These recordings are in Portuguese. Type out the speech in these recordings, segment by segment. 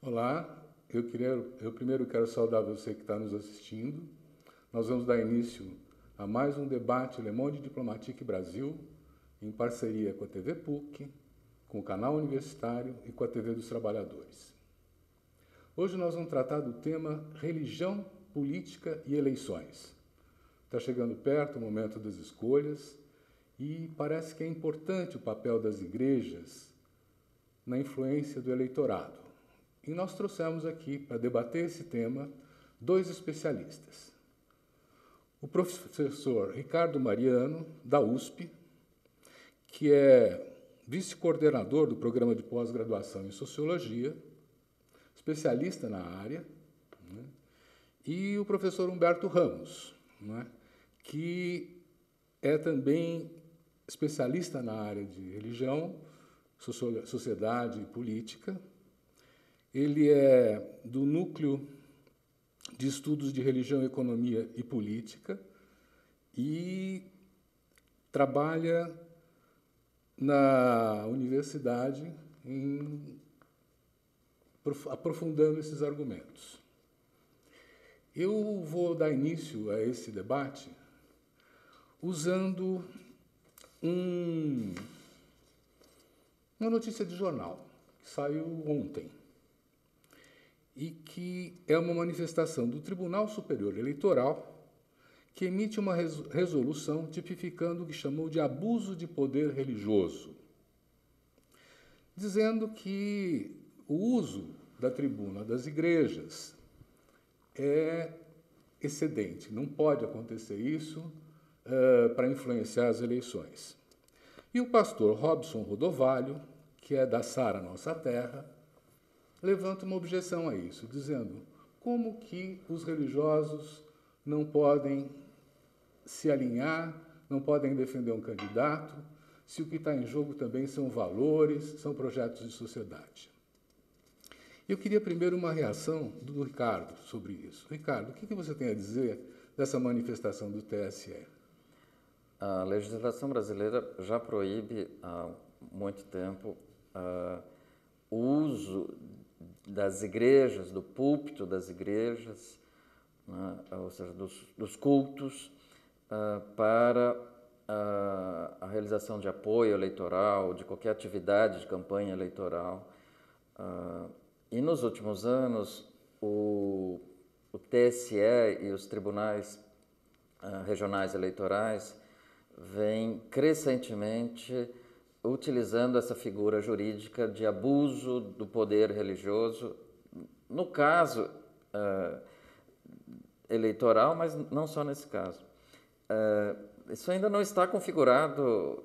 Olá, eu primeiro quero saudar você que está nos assistindo. Nós vamos dar início a mais um debate Le Monde Diplomatique Brasil, em parceria com a TV PUC, com o Canal Universitário e com a TV dos Trabalhadores. Hoje nós vamos tratar do tema Religião, Política e Eleições. Está chegando perto o momento das escolhas e parece que é importante o papel das igrejas na influência do eleitorado. E nós trouxemos aqui, para debater esse tema, dois especialistas. O professor Ricardo Mariano, da USP, que é vice-coordenador do programa de pós-graduação em Sociologia, especialista na área, né? E o professor Humberto Ramos, né? Que é também especialista na área de religião, sociedade e política. Ele é do Núcleo de Estudos de Religião, Economia e Política e trabalha na universidade aprofundando esses argumentos. Eu vou dar início a esse debate usando uma notícia de jornal que saiu ontem e que é uma manifestação do Tribunal Superior Eleitoral que emite uma resolução tipificando o que chamou de abuso de poder religioso, dizendo que o uso da tribuna das igrejas é excedente, não pode acontecer isso para influenciar as eleições. E o pastor Robson Rodovalho, que é da Sara Nossa Terra, levanta uma objeção a isso, dizendo como que os religiosos não podem se alinhar, não podem defender um candidato, se o que está em jogo também são valores, são projetos de sociedade. Eu queria primeiro uma reação do Ricardo sobre isso. Ricardo, o que você tem a dizer dessa manifestação do TSE? A legislação brasileira já proíbe há muito tempo o uso das igrejas, do púlpito das igrejas, né, ou seja, dos cultos, para a realização de apoio eleitoral, de qualquer atividade de campanha eleitoral. E nos últimos anos, o TSE e os tribunais regionais eleitorais vêm crescentemente utilizando essa figura jurídica de abuso do poder religioso, no caso eleitoral, mas não só nesse caso. Isso ainda não está configurado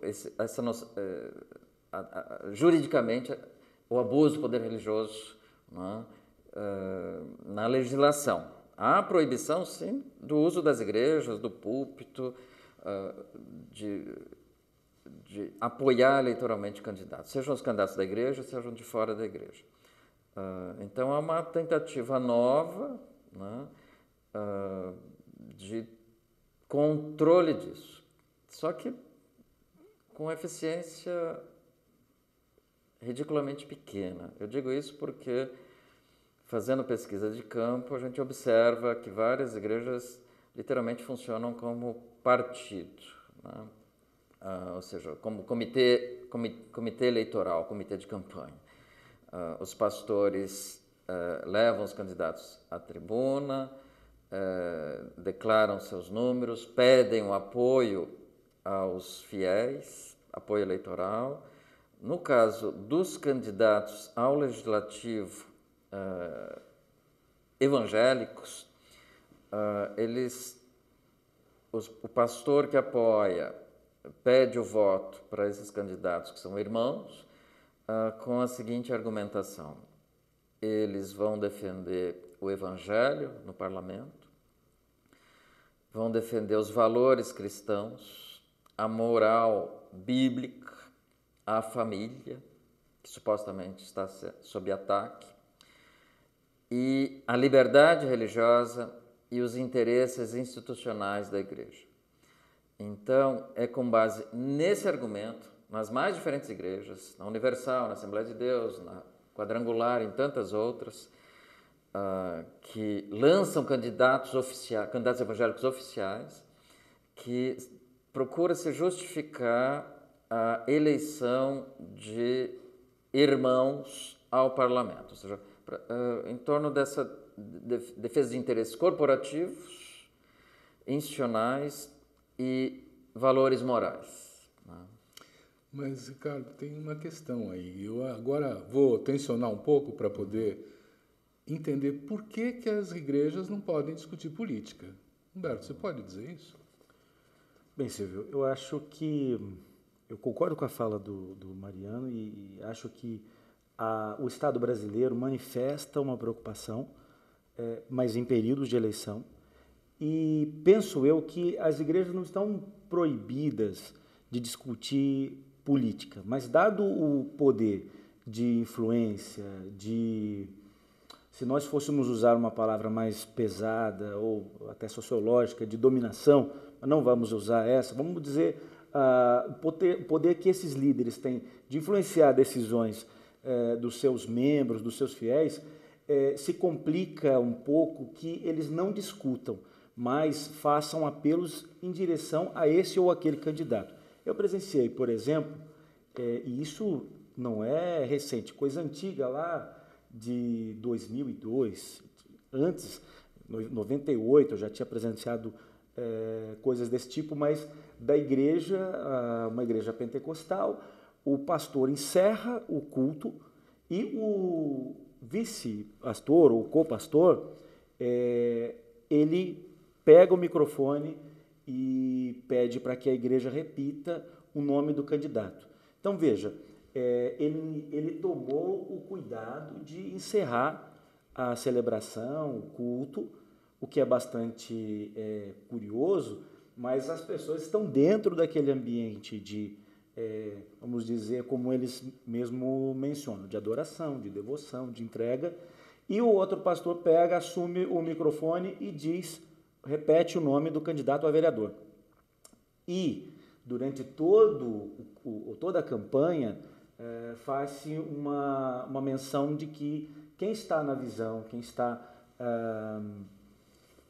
juridicamente, o abuso do poder religioso, né, na legislação. Há proibição, sim, do uso das igrejas, do púlpito, de apoiar eleitoralmente candidatos, sejam os candidatos da igreja, sejam de fora da igreja. Então, há uma tentativa nova, né, de controle disso, só que com eficiência ridiculamente pequena. Eu digo isso porque, fazendo pesquisa de campo, a gente observa que várias igrejas literalmente funcionam como partido, né? Ou seja, como comitê eleitoral, comitê de campanha. Os pastores levam os candidatos à tribuna, declaram seus números, pedem o apoio aos fiéis, apoio eleitoral. No caso dos candidatos ao legislativo evangélicos, o pastor que apoia pede o voto para esses candidatos que são irmãos, com a seguinte argumentação: eles vão defender o evangelho no parlamento, vão defender os valores cristãos, a moral bíblica, a família, que supostamente está sob ataque, e a liberdade religiosa e os interesses institucionais da igreja. Então, é com base nesse argumento, nas mais diferentes igrejas, na Universal, na Assembleia de Deus, Quadrangular, em tantas outras, que lançam candidatos evangélicos oficiais, que procura se justificar a eleição de irmãos ao parlamento, ou seja, em torno dessa defesa de interesses corporativos, institucionais e valores morais, né? Mas, Ricardo, tem uma questão aí. Eu agora vou tensionar um pouco para poder entender por que, que as igrejas não podem discutir política. Humberto, você pode dizer isso? Bem, Silvio, eu acho que eu concordo com a fala do Mariano e acho que o Estado brasileiro manifesta uma preocupação, mas em períodos de eleição, e penso eu que as igrejas não estão proibidas de discutir política, mas dado o poder de influência, se nós fôssemos usar uma palavra mais pesada ou até sociológica, de dominação, não vamos usar essa, vamos dizer o poder que esses líderes têm de influenciar decisões dos seus membros, dos seus fiéis, se complica um pouco que eles não discutam, mas façam apelos em direção a esse ou aquele candidato. Eu presenciei, por exemplo, e isso não é recente, coisa antiga lá de 2002, antes, em 98, eu já tinha presenciado coisas desse tipo, mas da igreja, uma igreja pentecostal, o pastor encerra o culto e o vice-pastor ou co-pastor, ele pega o microfone e pede para que a igreja repita o nome do candidato. Então, veja, ele tomou o cuidado de encerrar a celebração, o culto, o que é bastante curioso, mas as pessoas estão dentro daquele ambiente de, vamos dizer, como eles mesmo mencionam, de adoração, de devoção, de entrega, e o outro pastor pega, assume o microfone e repete o nome do candidato a vereador. E, durante toda a campanha, faz-se uma menção de que quem está na visão, quem está,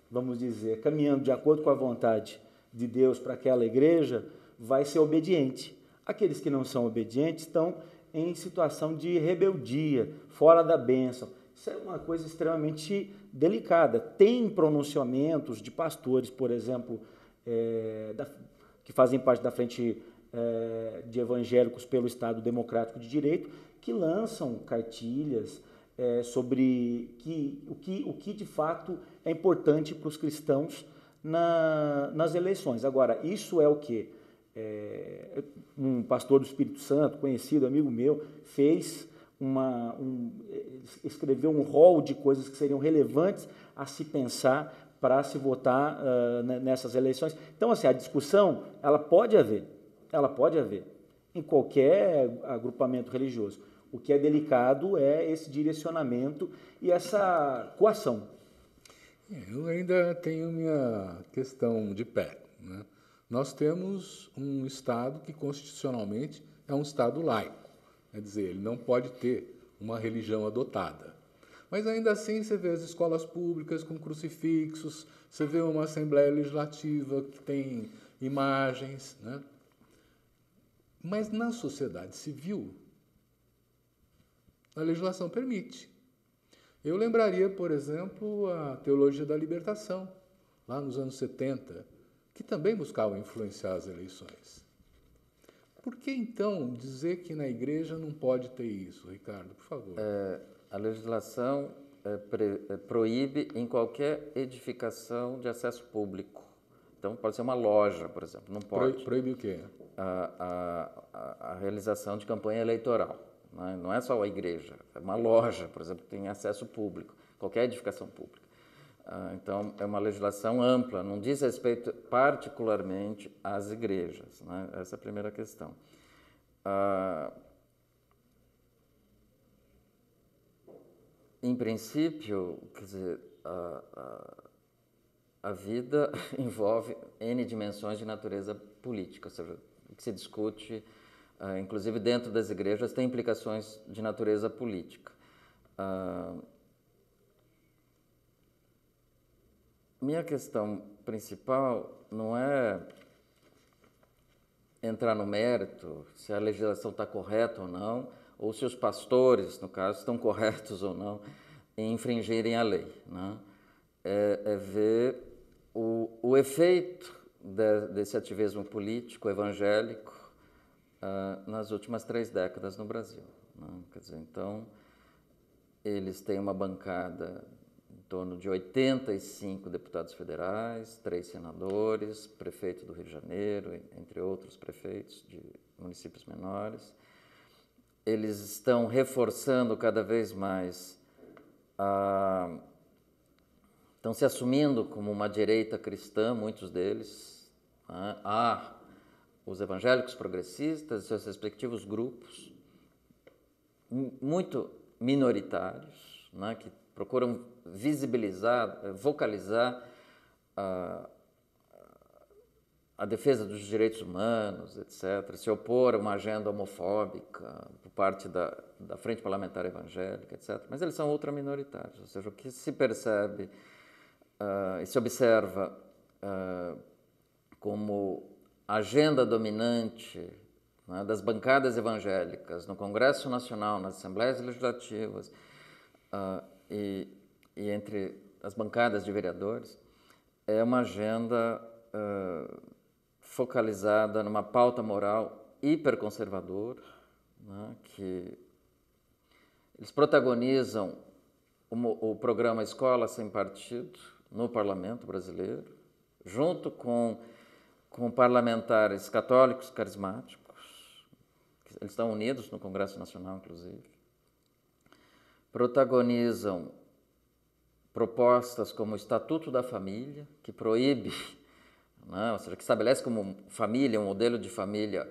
vamos dizer, caminhando de acordo com a vontade de Deus para aquela igreja, vai ser obediente. Aqueles que não são obedientes estão em situação de rebeldia, fora da bênção. Isso é uma coisa extremamente delicada. Tem pronunciamentos de pastores, por exemplo, que fazem parte da frente de evangélicos pelo Estado Democrático de Direito, que lançam cartilhas sobre o que de fato é importante para os cristãos nas eleições. Agora, isso é o quê? Um pastor do Espírito Santo, conhecido, amigo meu, escreveu um rol de coisas que seriam relevantes a se pensar para se votar nessas eleições. Então, assim, a discussão, ela pode haver em qualquer agrupamento religioso. O que é delicado é esse direcionamento e essa coação. Eu ainda tenho minha questão de pé, né? Nós temos um Estado que constitucionalmente é um Estado laico, quer dizer, ele não pode ter uma religião adotada. Mas ainda assim você vê as escolas públicas com crucifixos, você vê uma Assembleia Legislativa que tem imagens, né? Mas na sociedade civil, a legislação permite. Eu lembraria, por exemplo, a teologia da libertação, lá nos anos 70, que também buscava influenciar as eleições. Por que, então, dizer que na igreja não pode ter isso, Ricardo? Por favor. A legislação proíbe em qualquer edificação de acesso público. Então, pode ser uma loja, por exemplo, não pode. Proíbe o quê? A realização de campanha eleitoral. Não é só a igreja, é uma loja, por exemplo, que tem acesso público, qualquer edificação pública. Então, é uma legislação ampla, não diz respeito particularmente às igrejas, né? Essa é a primeira questão. Em princípio, quer dizer, a vida envolve N dimensões de natureza política, ou seja, o que se discute, inclusive dentro das igrejas, tem implicações de natureza política. Minha questão principal não é entrar no mérito se a legislação está correta ou não, ou se os pastores, no caso, estão corretos ou não em infringirem a lei, né? É ver o efeito desse ativismo político evangélico nas últimas 3 décadas no Brasil, né? Quer dizer, então, eles têm uma bancada em torno de 85 deputados federais, 3 senadores, prefeito do Rio de Janeiro, entre outros prefeitos de municípios menores. Eles estão reforçando cada vez mais, estão se assumindo como uma direita cristã, muitos deles, né? Há os evangélicos progressistas, seus respectivos grupos, muito minoritários, né? Que procuram visibilizar, vocalizar a defesa dos direitos humanos, etc., se opor a uma agenda homofóbica por parte da Frente Parlamentar Evangélica, etc., mas eles são ultraminoritários, ou seja, o que se percebe e se observa como agenda dominante, né, das bancadas evangélicas no Congresso Nacional, nas Assembleias Legislativas e entre as bancadas de vereadores, é uma agenda focalizada numa pauta moral hiperconservadora, né, que eles protagonizam o programa Escola Sem Partido no Parlamento brasileiro, junto com parlamentares católicos carismáticos, eles estão unidos no Congresso Nacional, inclusive, protagonizam propostas como o Estatuto da Família, que proíbe, né, ou seja, que estabelece como família, um modelo de família,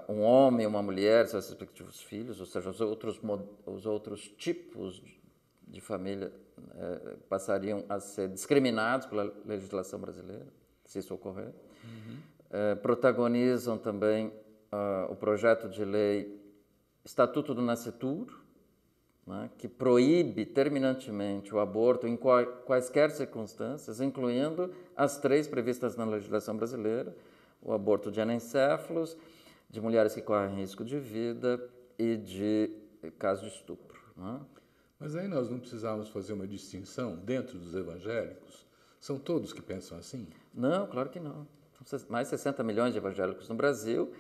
um homem e uma mulher, seus respectivos filhos, ou seja, os outros tipos de família passariam a ser discriminados pela legislação brasileira, se isso ocorrer. Protagonizam também o projeto de lei Estatuto do Nascituro, né, que proíbe terminantemente o aborto em quaisquer circunstâncias, incluindo as 3 previstas na legislação brasileira: o aborto de anencéfalos, de mulheres que correm risco de vida e de caso de estupro, né? Mas aí nós não precisávamos fazer uma distinção dentro dos evangélicos? São todos que pensam assim? Não, claro que não. São mais de 60 milhões de evangélicos no Brasil,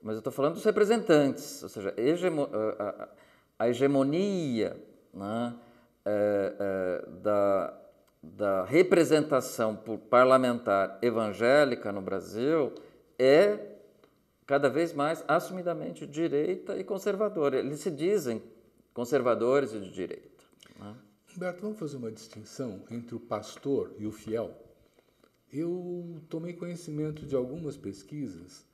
mas eu estou falando dos representantes, ou seja, a hegemonia, né, da representação parlamentar evangélica no Brasil é cada vez mais assumidamente direita e conservadora. Eles se dizem conservadores e de direita, né? Humberto, vamos fazer uma distinção entre o pastor e o fiel? Eu tomei conhecimento de algumas pesquisas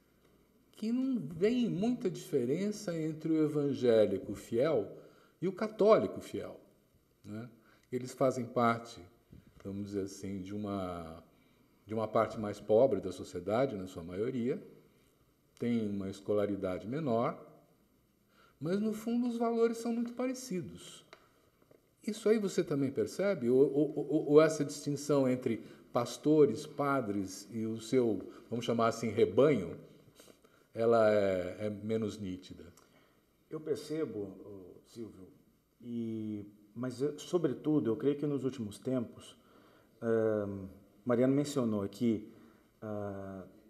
que não vem muita diferença entre o evangélico fiel e o católico fiel, né? Eles fazem parte, vamos dizer assim, de uma parte mais pobre da sociedade, na sua maioria, tem uma escolaridade menor, mas, no fundo, os valores são muito parecidos. Isso aí você também percebe? Ou essa distinção entre pastores, padres e o seu, vamos chamar assim, rebanho, ela é menos nítida? Eu percebo, Silvio, mas, sobretudo, eu creio que nos últimos tempos, Mariano mencionou aqui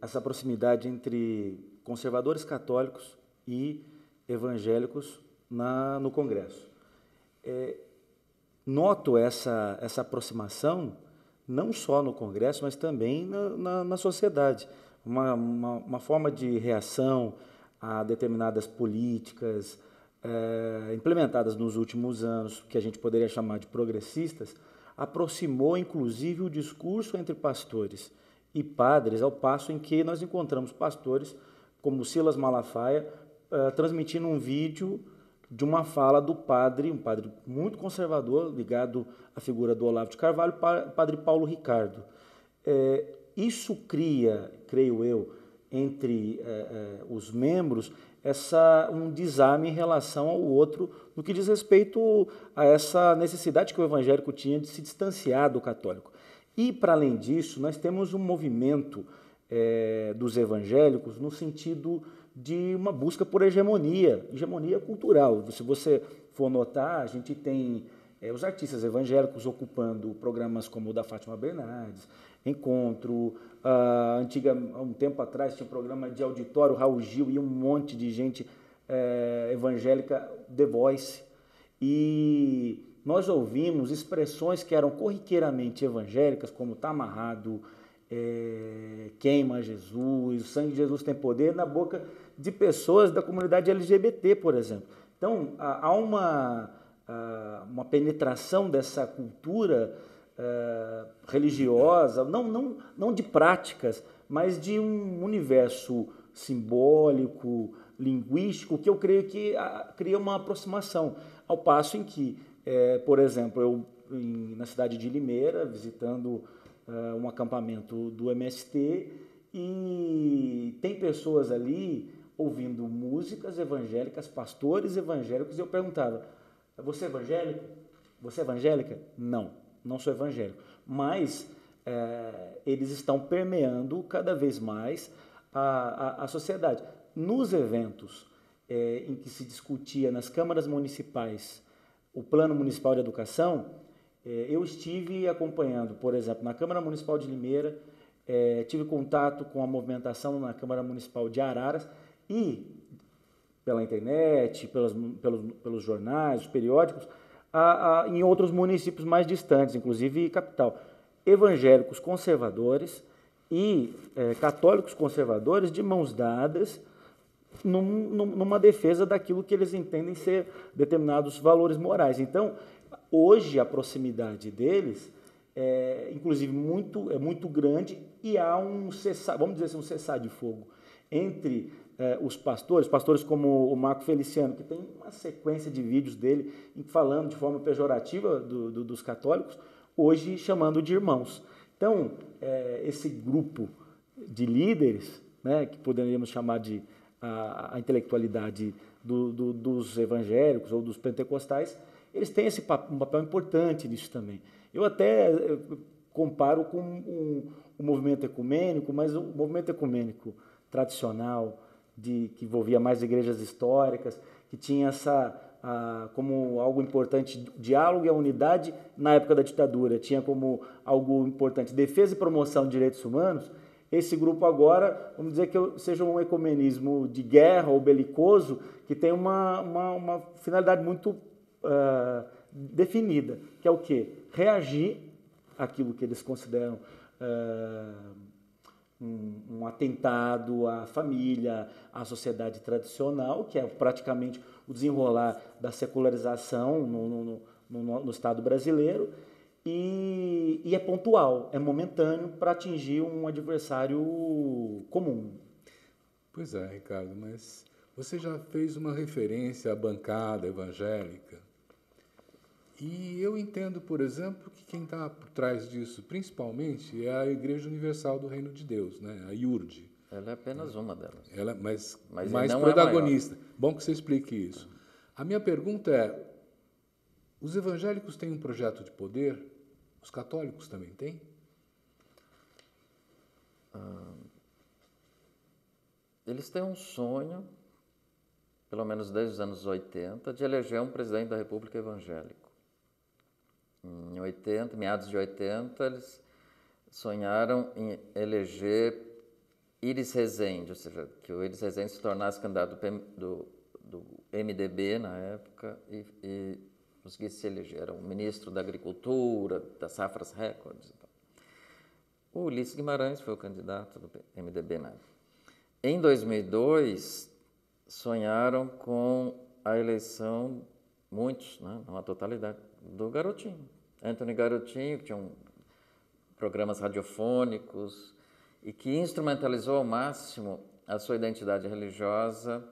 essa proximidade entre conservadores católicos e evangélicos no Congresso. Noto essa aproximação não só no Congresso, mas também na sociedade. Uma forma de reação a determinadas políticas implementadas nos últimos anos, que a gente poderia chamar de progressistas, aproximou inclusive o discurso entre pastores e padres, ao passo em que nós encontramos pastores como Silas Malafaia transmitindo um vídeo de uma fala do padre, um padre muito conservador, ligado à figura do Olavo de Carvalho, padre Paulo Ricardo. Isso cria, creio eu, entre os membros, um desarme em relação ao outro, no que diz respeito a essa necessidade que o evangélico tinha de se distanciar do católico. E, para além disso, nós temos um movimento dos evangélicos no sentido de uma busca por hegemonia cultural. Se você for notar, a gente tem os artistas evangélicos ocupando programas como o da Fátima Bernardes, Encontro, há um tempo atrás tinha um programa de auditório, Raul Gil e um monte de gente evangélica, The Voice, e nós ouvimos expressões que eram corriqueiramente evangélicas, como tá amarrado, queima Jesus, o sangue de Jesus tem poder, na boca de pessoas da comunidade LGBT, por exemplo. Então, há uma penetração dessa cultura religiosa, não de práticas, mas de um universo simbólico, linguístico, que eu creio que cria uma aproximação, ao passo em que, por exemplo, eu na cidade de Limeira, visitando um acampamento do MST, e tem pessoas ali ouvindo músicas evangélicas, pastores evangélicos, e eu perguntava, você é evangélico? Você é evangélica? Não sou evangélico. Mas eles estão permeando cada vez mais a sociedade. Nos eventos em que se discutia nas câmaras municipais o Plano Municipal de Educação, eu estive acompanhando, por exemplo, na Câmara Municipal de Limeira, tive contato com a movimentação na Câmara Municipal de Araras e, pela internet, pelos jornais, os periódicos, em outros municípios mais distantes, inclusive capital, evangélicos conservadores e católicos conservadores de mãos dadas numa defesa daquilo que eles entendem ser determinados valores morais. Então, hoje a proximidade deles inclusive, muito grande, e há vamos dizer assim, um cessar de fogo entre os pastores como o Marco Feliciano, que tem uma sequência de vídeos dele falando de forma pejorativa dos católicos, hoje chamando de irmãos. Então, esse grupo de líderes, né, que poderíamos chamar de a intelectualidade dos evangélicos ou dos pentecostais, eles têm um papel importante nisso também. Eu até comparo com o movimento ecumênico, mas o movimento ecumênico tradicional, que envolvia mais igrejas históricas, que tinha como algo importante diálogo e a unidade na época da ditadura, tinha como algo importante defesa e promoção de direitos humanos. Esse grupo agora, vamos dizer que seja um ecumenismo de guerra ou belicoso, que tem uma finalidade muito definida, que é o quê? Reagir àquilo que eles consideram um atentado à família, à sociedade tradicional, que é praticamente o desenrolar da secularização no Estado brasileiro, e é pontual, é momentâneo para atingir um adversário comum. Pois é, Ricardo, mas você já fez uma referência à bancada evangélica. E eu entendo, por exemplo, que quem está por trás disso, principalmente, é a Igreja Universal do Reino de Deus, né? A IURD. Ela é apenas uma delas. Ela, mas mais protagonista. Bom que você explique isso. A minha pergunta é, os evangélicos têm um projeto de poder? Os católicos também têm? Eles têm um sonho, pelo menos desde os anos 80, de eleger um presidente da República evangélico. Em meados de 80, eles sonharam em eleger Iris Rezende, ou seja, que o Iris Rezende se tornasse candidato do MDB na época e conseguisse se eleger. Era um ministro da Agricultura, das Safras Records e tal. O Ulisses Guimarães foi o candidato do MDB na época. Em 2002, sonharam com a eleição, muitos, né, não a totalidade, do Garotinho. Antony Garotinho, que tinha programas radiofônicos e que instrumentalizou ao máximo a sua identidade religiosa,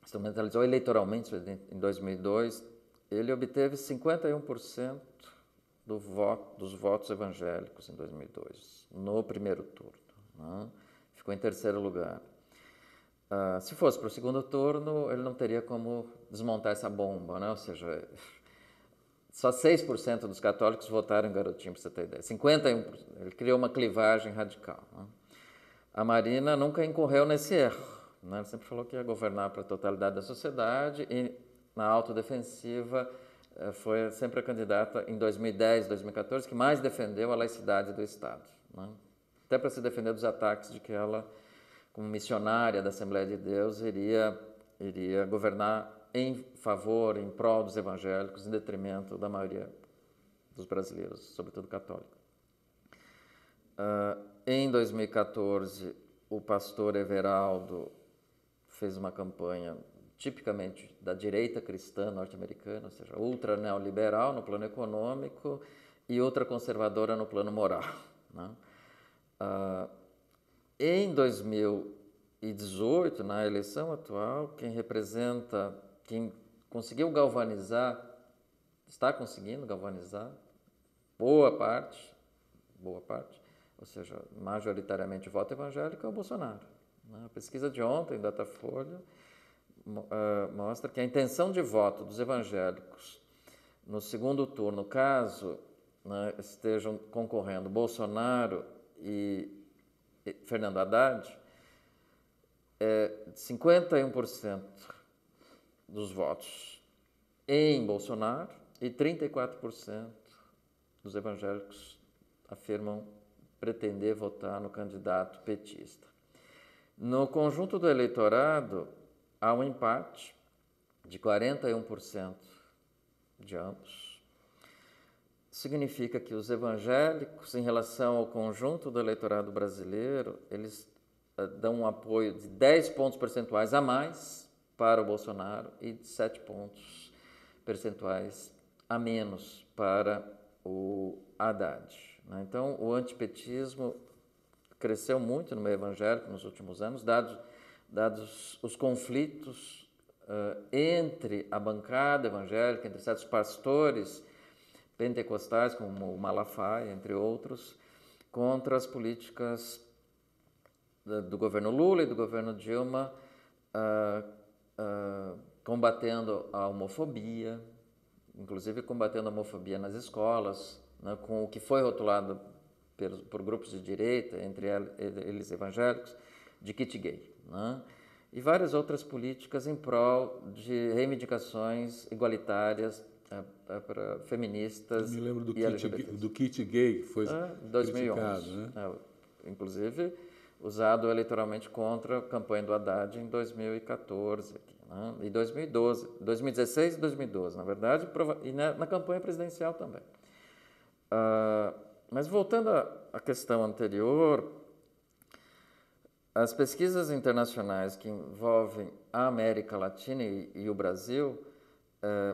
instrumentalizou eleitoralmente em 2002. Ele obteve 51% dos votos evangélicos em 2002, no primeiro turno, né? Ficou em terceiro lugar. Se fosse para o segundo turno, ele não teria como desmontar essa bomba, né? Ou seja, só 6% dos católicos votaram em Garotinho, para você ter ideia. 51%. Ele criou uma clivagem radical. Né? A Marina nunca incorreu nesse erro. Né? Ele sempre falou que ia governar para a totalidade da sociedade e, na autodefensiva, foi sempre a candidata em 2010, 2014, que mais defendeu a laicidade do Estado. Né? Até para se defender dos ataques de que ela, como missionária da Assembleia de Deus, iria governar em favor, em prol dos evangélicos, em detrimento da maioria dos brasileiros, sobretudo católicos. Em 2014, o pastor Everaldo fez uma campanha tipicamente da direita cristã norte-americana, ou seja, ultra neoliberal no plano econômico e ultra conservadora no plano moral. Né? Em 2018, na eleição atual, quem conseguiu galvanizar, está conseguindo galvanizar boa parte, ou seja, majoritariamente o voto evangélico é o Bolsonaro. A pesquisa de ontem, Datafolha, mostra que a intenção de voto dos evangélicos no segundo turno, caso estejam concorrendo Bolsonaro e Fernando Haddad, é 51% dos votos em Bolsonaro e 34% dos evangélicos afirmam pretender votar no candidato petista. No conjunto do eleitorado, há um empate de 41% de ambos. Significa que os evangélicos, em relação ao conjunto do eleitorado brasileiro, eles dão um apoio de 10 pontos percentuais a mais para o Bolsonaro e de 7 pontos percentuais a menos para o Haddad. Então, o antipetismo cresceu muito no meio evangélico nos últimos anos, dados os conflitos entre a bancada evangélica, entre certos pastores pentecostais, como o Malafaia, entre outros, contra as políticas do governo Lula e do governo Dilma, combatendo a homofobia, inclusive combatendo a homofobia nas escolas, né, com o que foi rotulado por grupos de direita, entre eles evangélicos, de kit gay. Né? E várias outras políticas em prol de reivindicações igualitárias para feministas. Eu me lembro do kit gay, que foi 2011, criticado, né? Inclusive usado eleitoralmente contra a campanha do Haddad em 2014 aqui, né? E 2012, 2016 e 2012, na verdade, e na campanha presidencial também. Mas voltando à questão anterior, as pesquisas internacionais que envolvem a América Latina e o Brasil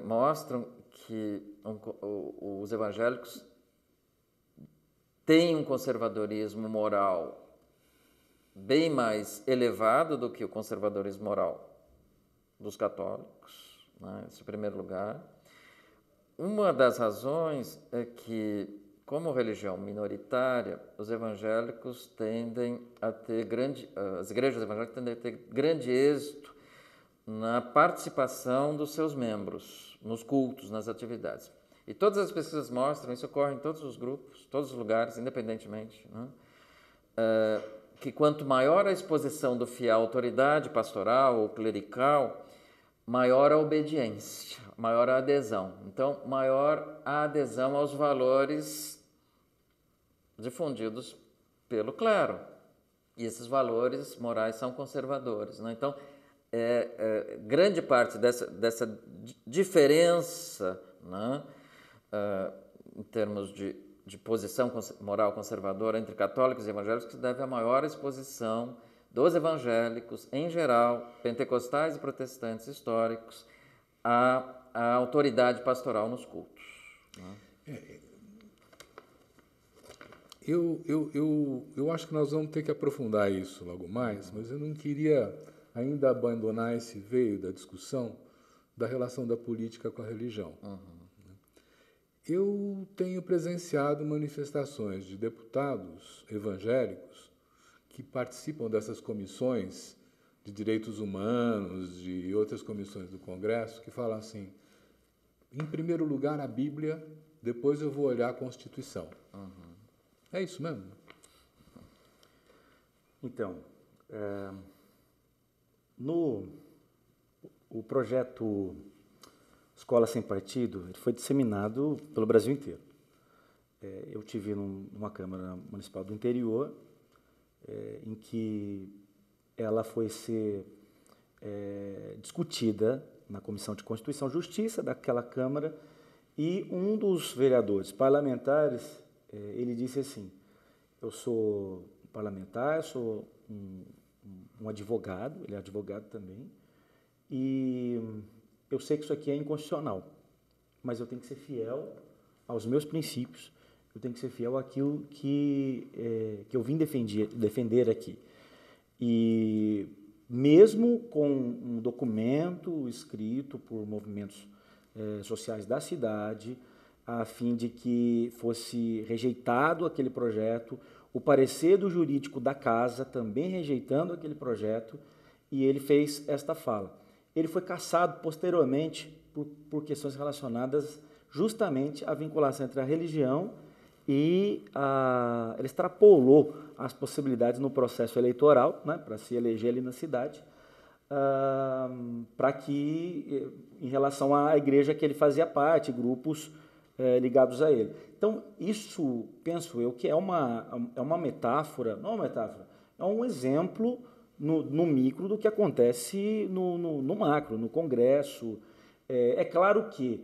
mostram que os evangélicos têm um conservadorismo moral bem mais elevado do que o conservadorismo moral dos católicos, né? Esse é o primeiro lugar. Uma das razões é que, como religião minoritária, os evangélicos tendem a ter as igrejas evangélicas tendem a ter grande êxito na participação dos seus membros, nos cultos, nas atividades. E todas as pesquisas mostram, isso ocorre em todos os grupos, todos os lugares, independentemente, né? Que quanto maior a exposição do fiel à autoridade pastoral ou clerical, maior a obediência, maior a adesão. Então, maior a adesão aos valores difundidos pelo clero. E esses valores morais são conservadores, né? Então, grande parte dessa diferença, né, em termos de posição moral conservadora entre católicos e evangélicos se deve à maior exposição dos evangélicos, em geral, pentecostais e protestantes históricos, à autoridade pastoral nos cultos. Né? Eu acho que nós vamos ter que aprofundar isso logo mais, mas eu não queria ainda abandonar esse veio da discussão da relação da política com a religião. Eu tenho presenciado manifestações de deputados evangélicos que participam dessas comissões de Direitos Humanos, de outras comissões do Congresso, que falam assim, em primeiro lugar a Bíblia, depois eu vou olhar a Constituição. É isso mesmo? Então, o projeto Escola Sem Partido ele foi disseminado pelo Brasil inteiro. Eu tive numa Câmara Municipal do interior, em que ela foi ser discutida na Comissão de Constituição e Justiça daquela Câmara, e um dos vereadores parlamentares, ele disse assim, eu sou parlamentar, sou um advogado, ele é advogado também, e eu sei que isso aqui é inconstitucional, mas eu tenho que ser fiel aos meus princípios, eu tenho que ser fiel àquilo que eu vim defender aqui. E mesmo com um documento escrito por movimentos sociais da cidade, a fim de que fosse rejeitado aquele projeto, o parecer do jurídico da casa também rejeitando aquele projeto, e ele fez esta fala. Ele foi cassado posteriormente por questões relacionadas justamente à vinculação entre a religião e ele extrapolou as possibilidades no processo eleitoral, né, para se eleger ali na cidade, para que, em relação à igreja que ele fazia parte, grupos ligados a ele. Então, isso, penso eu, que é uma metáfora, não é uma metáfora, é um exemplo no micro do que acontece no macro, no Congresso. É claro que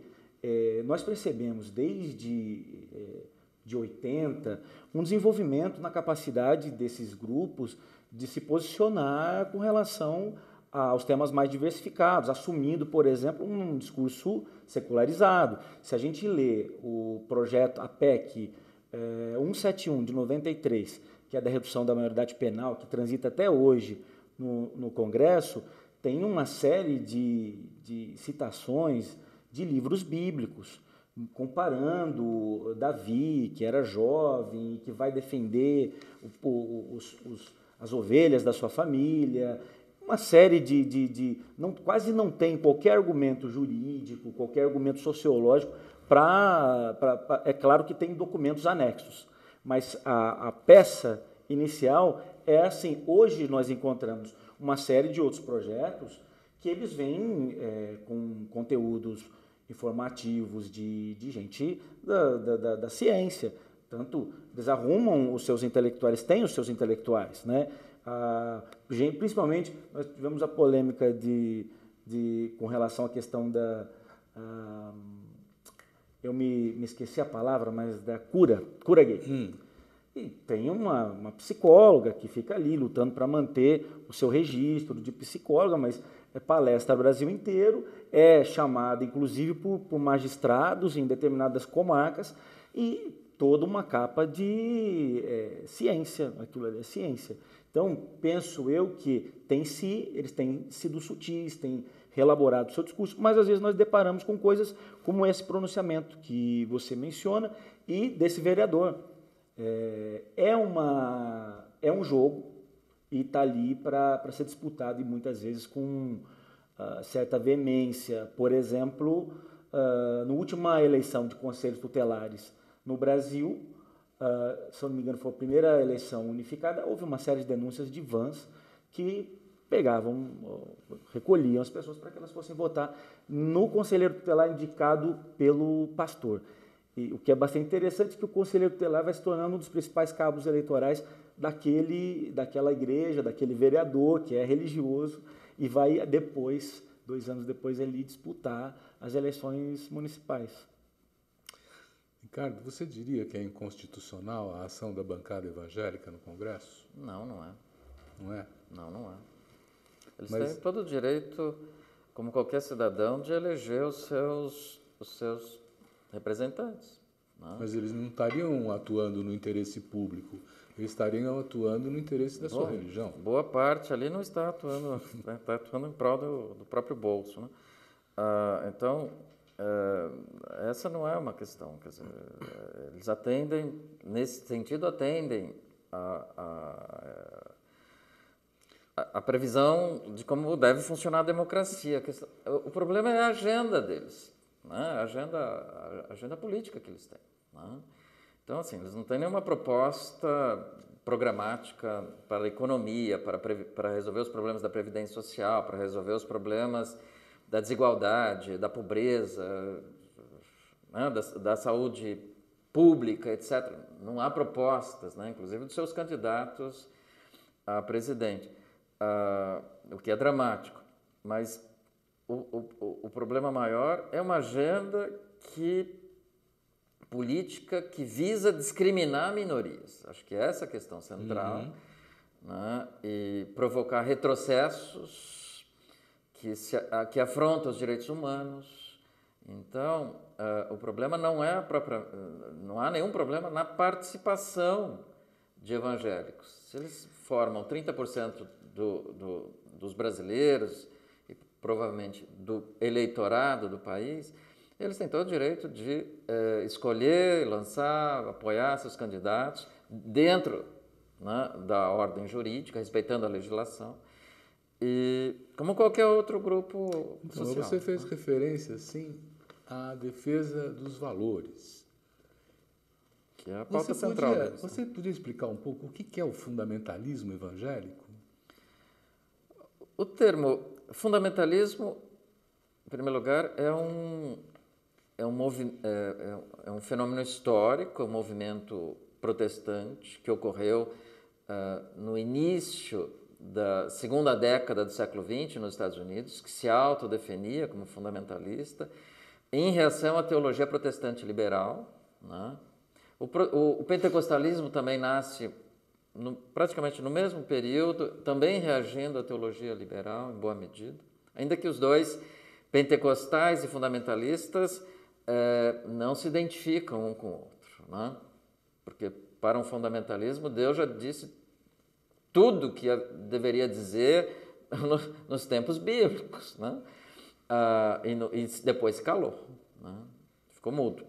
nós percebemos desde de 80 um desenvolvimento na capacidade desses grupos de se posicionar com relação aos temas mais diversificados, assumindo, por exemplo, um discurso secularizado. Se a gente lê o projeto, a PEC 171 de 93, que é da redução da maioridade penal, que transita até hoje no Congresso, tem uma série de citações de livros bíblicos, comparando Davi, que era jovem, que vai defender as ovelhas da sua família, uma série quase não tem qualquer argumento jurídico, qualquer argumento sociológico, é claro que tem documentos anexos, mas a peça inicial é assim. Hoje nós encontramos uma série de outros projetos que eles vêm com conteúdos informativos de gente da ciência, tanto eles arrumam os seus intelectuais, têm os seus intelectuais, né? Principalmente, nós tivemos a polêmica com relação à questão eu me esqueci a palavra, mas da cura gay. E tem uma psicóloga que fica ali lutando para manter o seu registro de psicóloga, mas palestra no Brasil inteiro, é chamada inclusive por magistrados em determinadas comarcas, e toda uma capa de ciência, aquilo ali é ciência. Então, penso eu que eles têm sido sutis, têm reelaborado o seu discurso, mas às vezes nós deparamos com coisas como esse pronunciamento que você menciona e desse vereador. É um jogo e está ali para ser disputado, e muitas vezes com certa veemência. Por exemplo, na última eleição de conselhos tutelares no Brasil, se eu não me engano foi a primeira eleição unificada, houve uma série de denúncias de vans que recolhiam as pessoas para que elas fossem votar no conselheiro tutelar indicado pelo pastor. E o que é bastante interessante é que o conselheiro tutelar vai se tornando um dos principais cabos eleitorais daquela igreja, daquele vereador que é religioso, e vai depois, 2 anos depois, ele disputar as eleições municipais. Ricardo, você diria que é inconstitucional a ação da bancada evangélica no Congresso? Não, não é. Não é? Não é. Eles têm todo o direito, como qualquer cidadão, de eleger os seus representantes. Não? Mas eles não estariam atuando no interesse público, eles estariam atuando no interesse da sua religião. Boa parte ali não está atuando, está atuando em prol do próprio bolso. Né? Então, essa não é uma questão. Quer dizer, eles atendem, nesse sentido, a previsão de como deve funcionar a democracia. O problema é a agenda deles, né? A agenda política que eles têm, né? Então, assim, eles não têm nenhuma proposta programática para a economia, para resolver os problemas da previdência social, para resolver os problemas da desigualdade, da pobreza, né? da saúde pública, etc. Não há propostas, né? Inclusive dos seus candidatos a presidente. O que é dramático, mas o problema maior é uma agenda política que visa discriminar minorias. Acho que é essa a questão central, né? E provocar retrocessos que afrontam os direitos humanos. Então, o problema não há nenhum problema na participação de evangélicos. Se eles formam 30% dos brasileiros e provavelmente do eleitorado do país, eles têm todo o direito de escolher, lançar, apoiar seus candidatos dentro, né, da ordem jurídica, respeitando a legislação, e como qualquer outro grupo então, social. Você fez referência, sim, à defesa dos valores. Que é a pauta central deles. Você podia explicar um pouco o que é o fundamentalismo evangélico? O termo fundamentalismo, em primeiro lugar, é um fenômeno histórico, um movimento protestante que ocorreu no início da segunda década do século XX nos Estados Unidos, que se autodefinia como fundamentalista, em reação à teologia protestante liberal, né? O pentecostalismo também nasce praticamente no mesmo período, também reagindo à teologia liberal, em boa medida, ainda que os dois, pentecostais e fundamentalistas, não se identificam um com o outro, né? Porque para um fundamentalismo, Deus já disse tudo que deveria dizer nos tempos bíblicos, né? E depois se calou, né? Ficou mudo.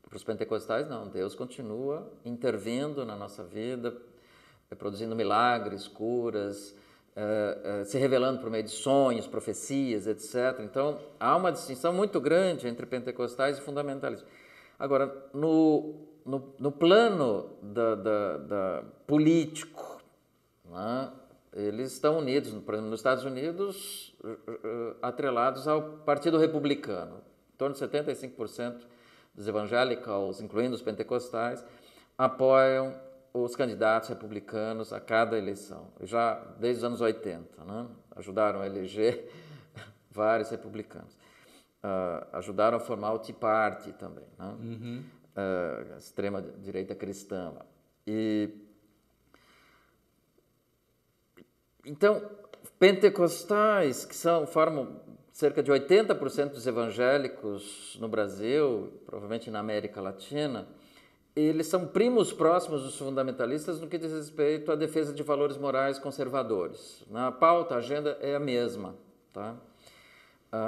Para os pentecostais, não. Deus continua intervindo na nossa vida, produzindo milagres, curas, se revelando por meio de sonhos, profecias, etc. Então, há uma distinção muito grande entre pentecostais e fundamentalismo. Agora, no plano da político, né, eles estão unidos, por exemplo, nos Estados Unidos, atrelados ao Partido Republicano. Em torno de 75% dos evangélicos, incluindo os pentecostais, apoiam os candidatos republicanos a cada eleição, já desde os anos 80, né? Ajudaram a eleger vários republicanos, ajudaram a formar o Tea Party também, né? A extrema-direita cristã. Então, pentecostais, que formam cerca de 80% dos evangélicos no Brasil, provavelmente na América Latina, eles são primos próximos dos fundamentalistas no que diz respeito à defesa de valores morais conservadores. Na pauta, a agenda é a mesma, tá?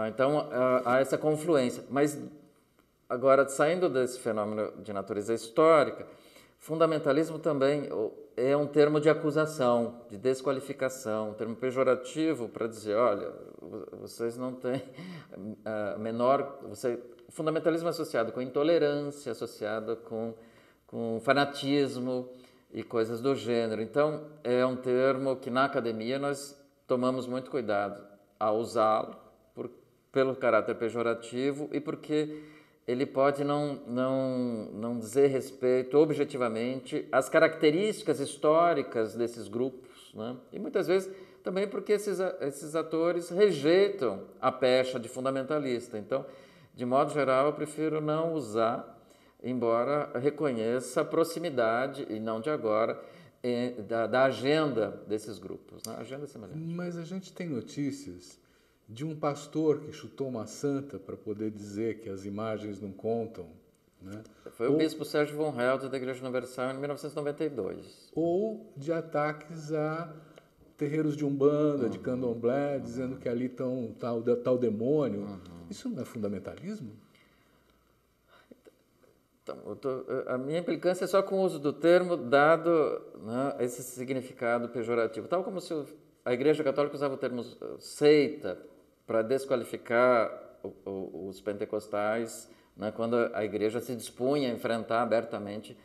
Então, há essa confluência. Mas, agora, saindo desse fenômeno de natureza histórica, fundamentalismo também é um termo de acusação, de desqualificação, um termo pejorativo para dizer, olha, vocês não têm fundamentalismo associado com intolerância, associado com fanatismo e coisas do gênero. Então, é um termo que na academia nós tomamos muito cuidado a usá-lo pelo caráter pejorativo e porque ele pode não dizer respeito objetivamente às características históricas desses grupos, né? E muitas vezes também porque esses atores rejeitam a pecha de fundamentalista. Então, de modo geral, eu prefiro não usar, embora reconheça a proximidade, e não de agora, da agenda desses grupos, né? A agenda é semelhante. Mas a gente tem notícias de um pastor que chutou uma santa para poder dizer que as imagens não contam, né? Foi o bispo Sérgio von Helder da Igreja Universal em 1992. Ou de ataques a terreiros de Umbanda, de Candomblé, dizendo que ali está o demônio. Isso não é fundamentalismo? Então, a minha implicância é só com o uso do termo, dado, né, esse significado pejorativo. Tal como se a Igreja Católica usava o termo seita para desqualificar os pentecostais, né, quando a Igreja se dispunha a enfrentar abertamente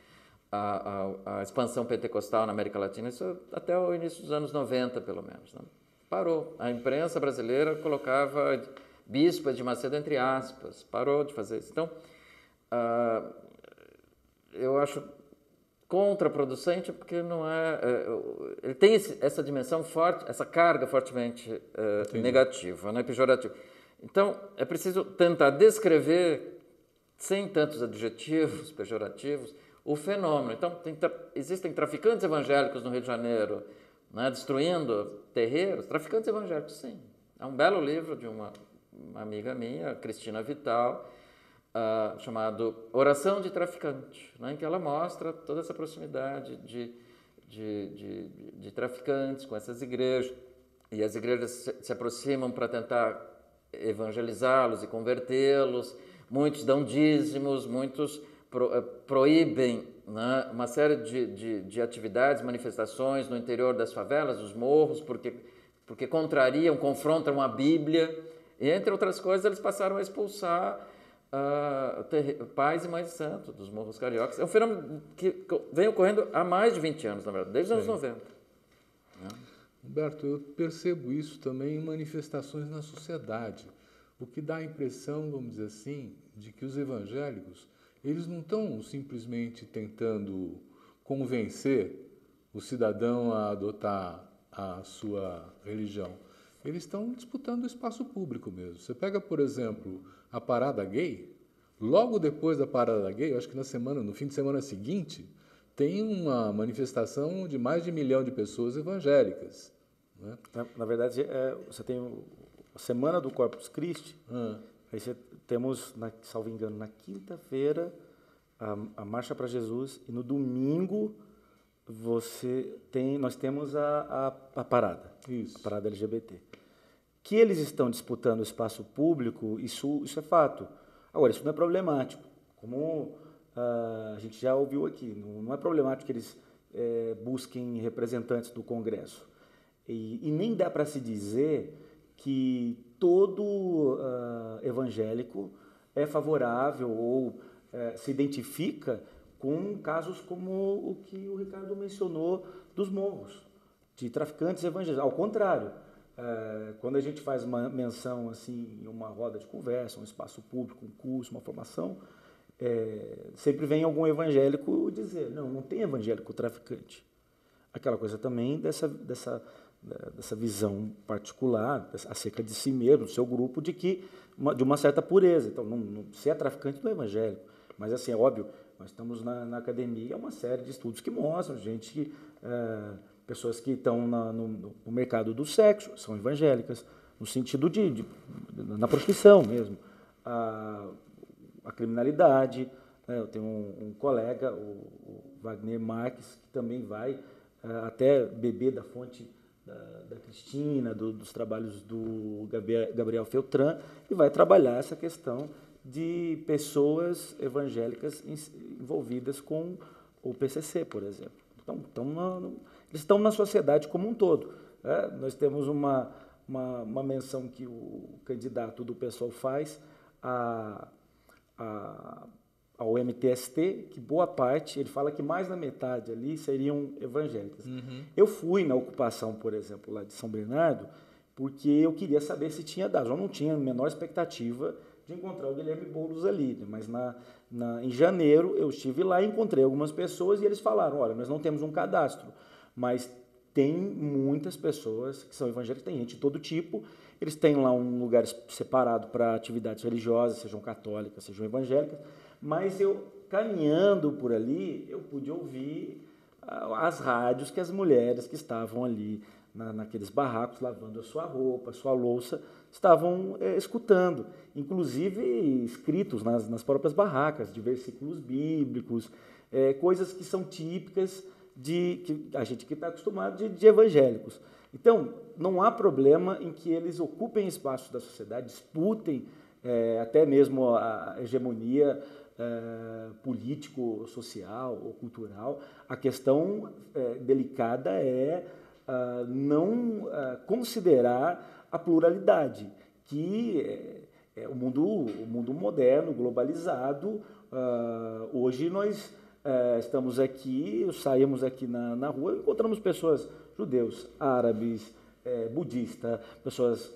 a expansão pentecostal na América Latina, isso até o início dos anos 90, pelo menos. Né? Parou. A imprensa brasileira colocava Bispo de Macedo entre aspas, parou de fazer isso. Então, eu acho contraproducente porque não ele tem essa dimensão forte, essa carga fortemente negativa, né, pejorativa. Então, é preciso tentar descrever, sem tantos adjetivos pejorativos, o fenômeno. Então, existem traficantes evangélicos no Rio de Janeiro, né, destruindo terreiros. Traficantes evangélicos, sim. É um belo livro de uma amiga minha, Cristina Vital, chamado Oração de Traficante, né, em que ela mostra toda essa proximidade de traficantes com essas igrejas, e as igrejas se aproximam para tentar evangelizá-los e convertê-los, muitos dão dízimos, muitos proíbem, né, uma série de atividades, manifestações no interior das favelas, dos morros, porque contrariam, confrontam a Bíblia, e entre outras coisas eles passaram a expulsar pais e mães de santo dos morros cariocas. É um fenômeno que vem ocorrendo há mais de 20 anos, na verdade, desde os anos 90. Né? Humberto, eu percebo isso também em manifestações na sociedade, o que dá a impressão, vamos dizer assim, de que os evangélicos, eles não estão simplesmente tentando convencer o cidadão a adotar a sua religião. Eles estão disputando o espaço público mesmo. Você pega, por exemplo, a parada gay, logo depois da parada gay, eu acho que no fim de semana seguinte, tem uma manifestação de mais de 1 milhão de pessoas evangélicas. Né? Na verdade, você tem a Semana do Corpus Christi, aí temos, salvo engano, na quinta-feira, a Marcha para Jesus, e no domingo nós temos a parada, Isso. A parada LGBT. Que eles estão disputando o espaço público, isso é fato. Agora, isso não é problemático, como a gente já ouviu aqui, não é problemático que eles busquem representantes do Congresso. E nem dá para se dizer que todo evangélico é favorável ou se identifica com casos como o que o Ricardo mencionou dos morros, de traficantes evangélicos. Ao contrário, quando a gente faz uma menção assim, em uma roda de conversa, um espaço público, um curso, uma formação, sempre vem algum evangélico dizer, não tem evangélico traficante. Aquela coisa também dessa visão particular, acerca de si mesmo, do seu grupo, de uma certa pureza. Então, se é traficante, não é evangélico. Mas, assim, é óbvio, nós estamos na academia, uma série de estudos que mostram pessoas que estão no mercado do sexo, são evangélicas, no sentido na prostituição mesmo. A criminalidade, né? Eu tenho um colega, o Wagner Marques, que também vai até beber da fonte da Cristina, dos trabalhos do Gabriel Feltran, e vai trabalhar essa questão de pessoas evangélicas envolvidas com o PCC, por exemplo. Eles estão na sociedade como um todo. Nós temos uma menção que o candidato do PSOL faz ao MTST, que boa parte, ele fala que mais da metade ali seriam evangélicas. Uhum. Eu fui na ocupação, por exemplo, lá de São Bernardo, porque eu queria saber se tinha dados. Eu não tinha a menor expectativa de encontrar o Guilherme Boulos ali, né? Mas em janeiro eu estive lá e encontrei algumas pessoas e eles falaram, olha, nós não temos um cadastro, mas tem muitas pessoas que são evangélicas, tem gente de todo tipo, eles têm lá um lugar separado para atividades religiosas, sejam católicas, sejam evangélicas, mas eu, caminhando por ali, eu pude ouvir as rádios que as mulheres que estavam ali naqueles barracos, lavando a sua roupa, a sua louça, estavam escutando, inclusive escritos nas próprias barracas, de versículos bíblicos, coisas que são típicas que a gente que está acostumado de evangélicos. Então, não há problema em que eles ocupem espaços da sociedade, disputem até mesmo a hegemonia político, social ou cultural. A questão delicada é não considerar a pluralidade, que é o mundo moderno, globalizado. Hoje nós estamos aqui, saímos aqui na rua e encontramos pessoas, judeus, árabes, budistas, pessoas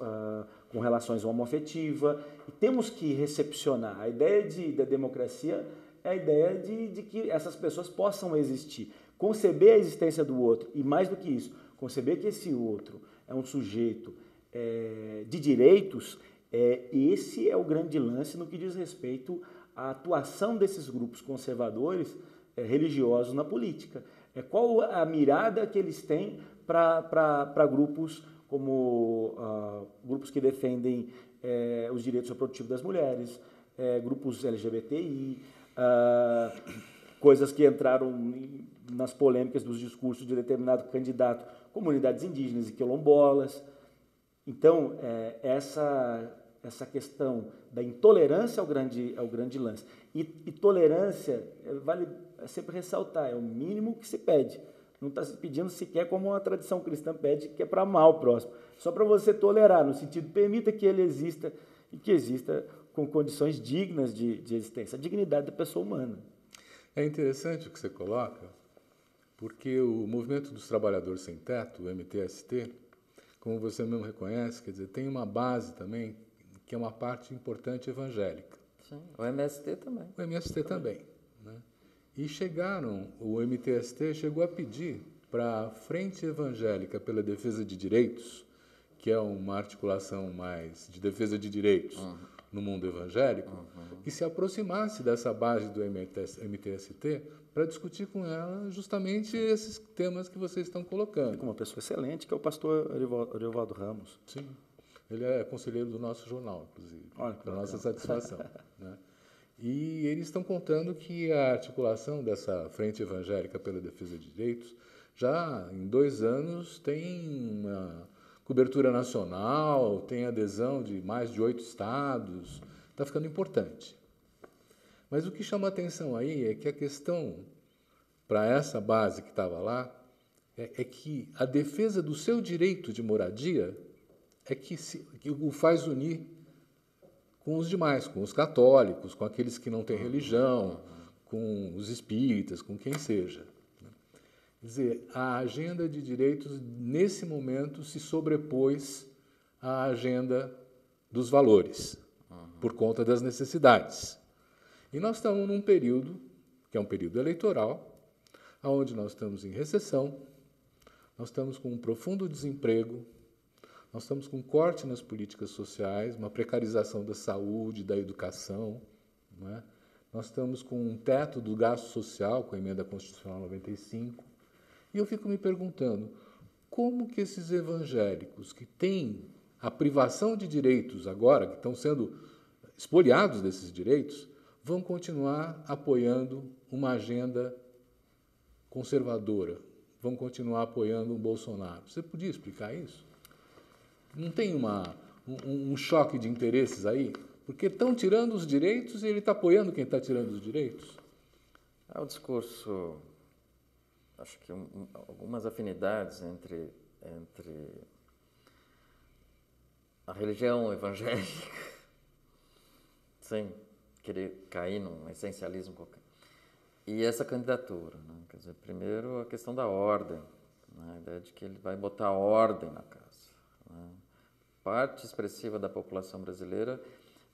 com relações homoafetivas, e temos que recepcionar. A ideia da democracia é a ideia de que essas pessoas possam existir, conceber a existência do outro, e mais do que isso, conceber que esse outro é um sujeito de direitos. Esse é o grande lance no que diz respeito à atuação desses grupos conservadores religiosos na política. Qual a mirada que eles têm para grupos como grupos que defendem os direitos reprodutivos das mulheres, grupos LGBTI, coisas que entraram nas polêmicas dos discursos de determinado candidato, comunidades indígenas e quilombolas. Então, essa questão da intolerância é o grande lance. E tolerância, vale sempre ressaltar, é o mínimo que se pede. Não está se pedindo sequer como a tradição cristã pede, que é para amar o próximo. Só para você tolerar, no sentido, permita que ele exista e que exista com condições dignas de existência. A dignidade da pessoa humana. É interessante o que você coloca, porque o Movimento dos Trabalhadores Sem Teto, o MTST, como você mesmo reconhece, quer dizer, tem uma base também, que é uma parte importante evangélica. Sim, o MST também. O MST também. Né? E o MTST chegou a pedir para a Frente Evangélica pela Defesa de Direitos, que é uma articulação mais de defesa de direitos no mundo evangélico, que se aproximasse dessa base do MTST para discutir com ela justamente esses temas que vocês estão colocando. Com uma pessoa excelente, que é o pastor Ariovaldo Ramos. Sim, ele é conselheiro do nosso jornal, inclusive, para nossa satisfação. Né? E eles estão contando que a articulação dessa Frente Evangélica pela Defesa de Direitos já em 2 anos tem uma cobertura nacional, tem adesão de mais de 8 estados, está ficando importante. Mas o que chama a atenção aí é que a questão para essa base que estava lá é que a defesa do seu direito de moradia é que o faz unir com os demais, com os católicos, com aqueles que não têm religião, com os espíritas, com quem seja. Quer dizer, a agenda de direitos, nesse momento, se sobrepôs à agenda dos valores, por conta das necessidades. E nós estamos num período, que é um período eleitoral, onde nós estamos em recessão, nós estamos com um profundo desemprego, nós estamos com um corte nas políticas sociais, uma precarização da saúde, da educação, não é? Nós estamos com um teto do gasto social, com a Emenda Constitucional 95, e eu fico me perguntando, como que esses evangélicos que têm a privação de direitos agora, que estão sendo expoliados desses direitos, vão continuar apoiando uma agenda conservadora, vão continuar apoiando um Bolsonaro? Você podia explicar isso? Não tem um choque de interesses aí? Porque estão tirando os direitos e ele está apoiando quem está tirando os direitos? Há o discurso, acho que algumas afinidades entre a religião evangélica, sem querer cair num essencialismo qualquer, e essa candidatura. Né? Quer dizer, primeiro, a questão da ordem, né? A ideia de que ele vai botar ordem na casa. Né? Parte expressiva da população brasileira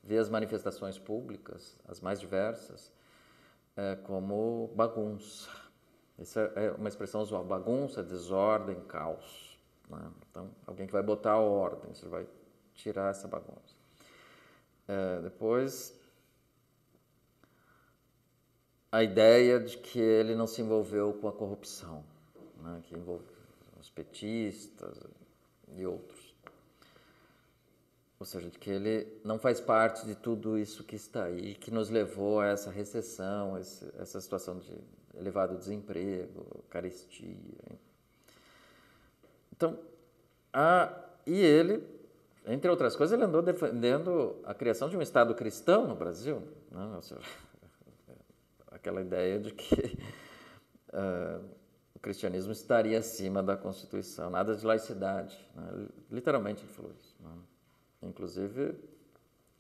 vê as manifestações públicas, as mais diversas, como bagunça. Essa é uma expressão usual: bagunça, desordem, caos. Né? Então, alguém que vai botar a ordem, você vai tirar essa bagunça. Depois, a ideia de que ele não se envolveu com a corrupção, né? Que envolve os petistas e outros. Ou seja, de que ele não faz parte de tudo isso que está aí, que nos levou a essa recessão, essa situação de elevado desemprego, carestia. Então, e ele, entre outras coisas, ele andou defendendo a criação de um Estado cristão no Brasil, né? Ou seja, aquela ideia de que o cristianismo estaria acima da Constituição, nada de laicidade, né? Literalmente ele falou isso, né? Inclusive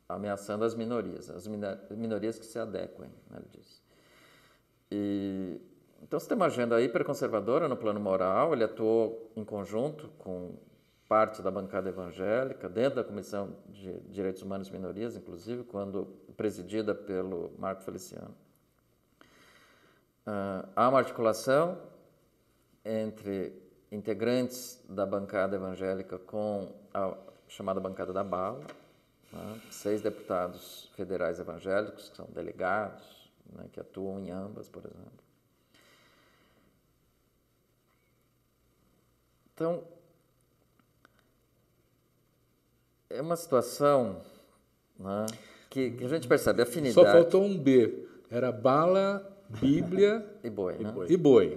ameaçando as minorias que se adequem, né, ele disse. Então você tem uma agenda hiperconservadora no plano moral, ele atuou em conjunto com parte da bancada evangélica, dentro da Comissão de Direitos Humanos e Minorias, inclusive, quando presidida pelo Marco Feliciano. Há uma articulação entre integrantes da bancada evangélica com a chamada bancada da bala, né? 6 deputados federais evangélicos, que são delegados, né, que atuam em ambas, por exemplo. Então, é uma situação, né, que a gente percebe afinidade. Só faltou um B. Era bala, Bíblia e boi, né? E boi.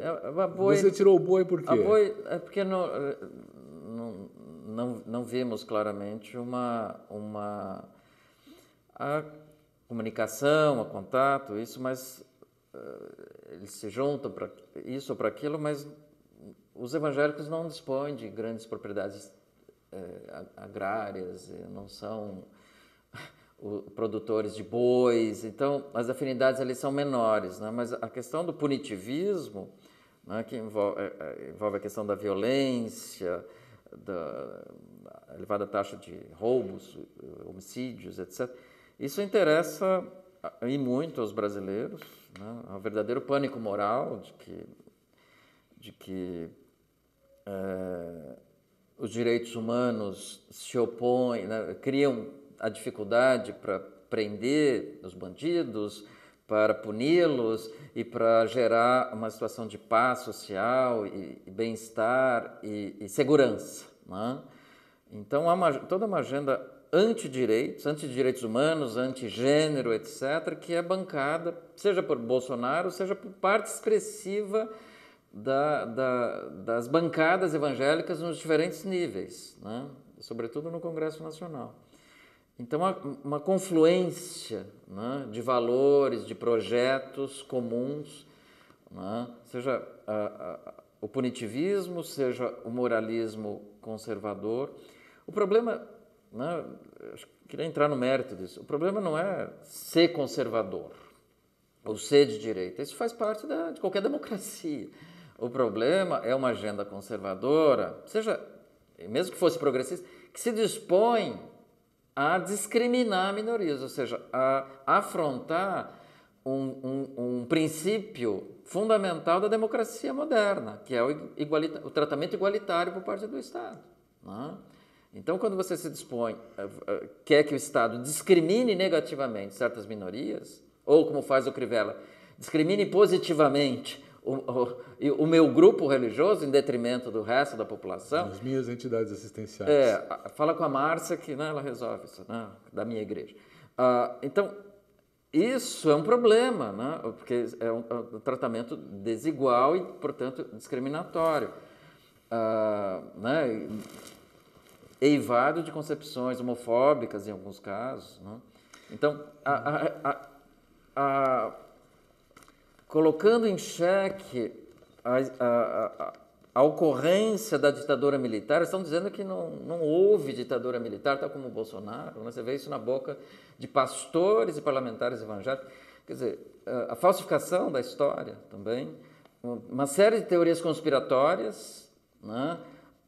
Boi. Você tirou o boi por quê? A boi é porque não vimos claramente a comunicação, a contato, isso, mas eles se juntam para isso ou para aquilo, mas os evangélicos não dispõem de grandes propriedades agrárias, não são produtores de bois, então as afinidades ali são menores, né? Mas a questão do punitivismo, né, que envolve a questão da violência, da elevada taxa de roubos, homicídios, etc., isso interessa e muito aos brasileiros, né? Há um verdadeiro pânico moral de que os direitos humanos se opõem, né, criam a dificuldade para prender os bandidos, para puni-los e para gerar uma situação de paz social e bem-estar e segurança, né? Então, há toda uma agenda antidireitos humanos, antigênero, etc., que é bancada, seja por Bolsonaro, seja por parte expressiva das bancadas evangélicas nos diferentes níveis, né? Sobretudo no Congresso Nacional. Então, há uma confluência, né, de valores, de projetos comuns, né? Seja o punitivismo, seja o moralismo conservador. O problema, né, eu queria entrar no mérito disso, o problema não é ser conservador ou ser de direita, isso faz parte de qualquer democracia. O problema é uma agenda conservadora, seja, mesmo que fosse progressista, que se dispõe a discriminar minorias, ou seja, a afrontar um princípio fundamental da democracia moderna, que é o tratamento igualitário por parte do Estado, né? Então, quando você se dispõe, quer que o Estado discrimine negativamente certas minorias, ou como faz o Crivella, discrimine positivamente o meu grupo religioso em detrimento do resto da população. As minhas entidades assistenciais. Fala com a Márcia que, né, ela resolve isso, né, da minha igreja. Então, isso é um problema, né, porque é um tratamento desigual e, portanto, discriminatório, né, eivado de concepções homofóbicas em alguns casos, né? Então, colocando em xeque a ocorrência da ditadura militar, estão dizendo que não houve ditadura militar, tal como o Bolsonaro, né? Você vê isso na boca de pastores e parlamentares evangélicos. Quer dizer, a falsificação da história também, uma série de teorias conspiratórias, né?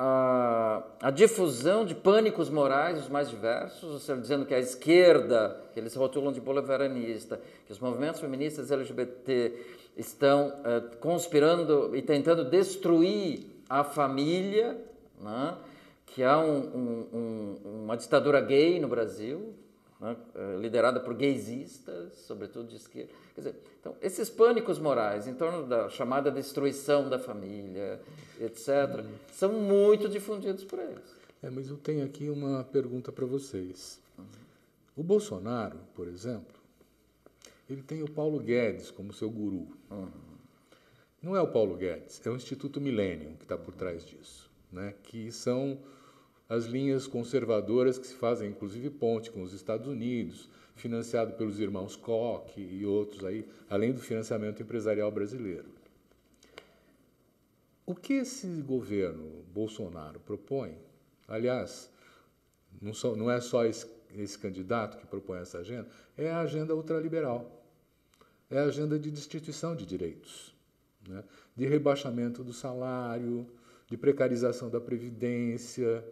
A difusão de pânicos morais os mais diversos, ou seja, dizendo que a esquerda, que eles rotulam de bolivarianista, que os movimentos feministas LGBT estão conspirando e tentando destruir a família, né? Que há uma ditadura gay no Brasil, né? Liderada por gaysistas, sobretudo de esquerda. Quer dizer, então, esses pânicos morais em torno da chamada destruição da família, etc., são muito difundidos por eles. Mas eu tenho aqui uma pergunta para vocês. O Bolsonaro, por exemplo, ele tem o Paulo Guedes como seu guru. Não é o Paulo Guedes, é o Instituto Millennium que está por trás disso, né? Que são as linhas conservadoras que se fazem, inclusive, ponte com os Estados Unidos, financiado pelos irmãos Koch e outros aí, além do financiamento empresarial brasileiro. O que esse governo Bolsonaro propõe, aliás, não é só esse candidato que propõe essa agenda, é a agenda ultraliberal, é a agenda de destituição de direitos, né? De rebaixamento do salário, de precarização da previdência,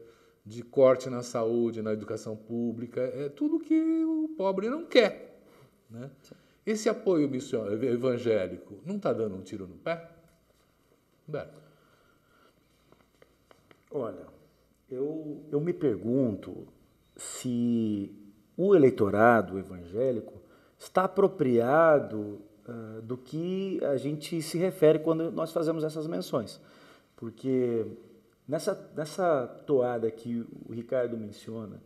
de corte na saúde, na educação pública, é tudo que o pobre não quer, né? Esse apoio evangélico não está dando um tiro no pé? Humberto. Olha, eu me pergunto se o eleitorado evangélico está apropriado do que a gente se refere quando nós fazemos essas menções. Porque nessa toada que o Ricardo menciona,